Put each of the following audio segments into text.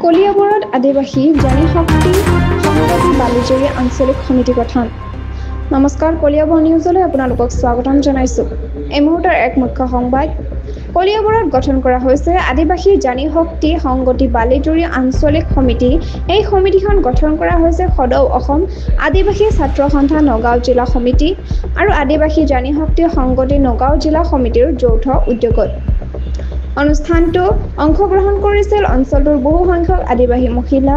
কলিয়াবৰত আদিবাসী জনশক্তি সংগঠন বালিজুৰি আঞ্চলিক সমিতি গঠন। নমস্কাৰ, কলিয়াবৰ নিউজলৈ আপোনালোকক স্বাগতম জনাইছো। এই মুহূৰ্তৰ এক মুখ্য সংবাদ। কলিয়াবৰত গঠন কৰা হৈছে আদিবাসী জনশক্তি সংগঠন বালিজুৰি আঞ্চলিক সমিতি। এই সমিতিখন গঠন কৰা হৈছে সদৌ অসম আদিবাসী ছাত্ৰ সন্থা নগাঁও জিলা সমিতি আৰু আদিবাসী জনশক্তি সংগঠন নগাঁও জিলা সমিতিৰ যৌথ উদ্যোগত। অনুষ্ঠানটো অংশগ্ৰহণ কৰিছিল অঞ্চলটোৰ বহু সংখ্যক আদিবাসী মহিলা।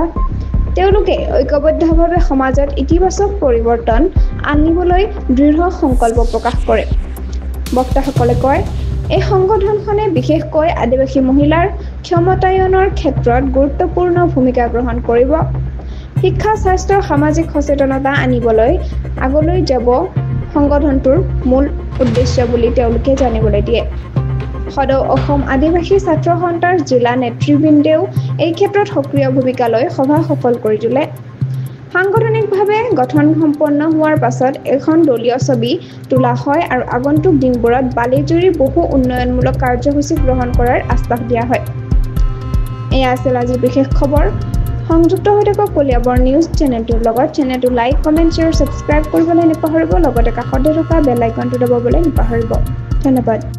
তেওঁলোকে ঐক্যবদ্ধভাৱে সমাজত ইতিবাচক পৰিৱৰ্তন আনিবলৈ দৃঢ় সংকল্প প্ৰকাশ কৰে। বক্তাসকলে কয়, এই সংগঠনখনে বিশেষকৈ আদিবাসী মহিলাৰ ক্ষমতায়নৰ ক্ষেত্ৰত গুৰুত্বপূৰ্ণ ভূমিকা গ্ৰহণ কৰিব। শিক্ষা, স্বাস্থ্য, সামাজিক সচেতনতা আনিবলৈ আগলৈ যাব সংগঠনটোৰ মূল উদ্দেশ্য বুলি তেওঁলোকে জানিবলৈ দিয়ে। সদৌ অসম আদিবাসী ছাত্ৰ সন্থাৰ জিলা নেতৃবৃন্দেও এই ক্ষেত্ৰত সক্ৰিয় ভূমিকা লৈ সভা সফল কৰি তোলে। সাংগঠনিকভাৱে গঠন সম্পন্ন হোৱাৰ পাছত এখন দলীয় ছবি তোলা হয় আৰু আগন্তুক দিনবোৰত বালিজুৰিৰ বহু উন্নয়নমূলক কাৰ্যসূচী গ্ৰহণ কৰাৰ আশ্বাস দিয়া হয়। এয়া আছিল আজিৰ বিশেষ খবৰ। সংযুক্ত হৈ থাকক কলিয়াবৰ নিউজ চেনেলটোৰ লগত। চেনেলটো লাইক, কমেণ্ট, শ্বেয়াৰ, ছাবস্ক্ৰাইব কৰিবলৈ নাপাহৰিব। লগতে কাষতে থকা বেল আইকনটো দবাবলৈ নাপাহৰিব। ধন্যবাদ।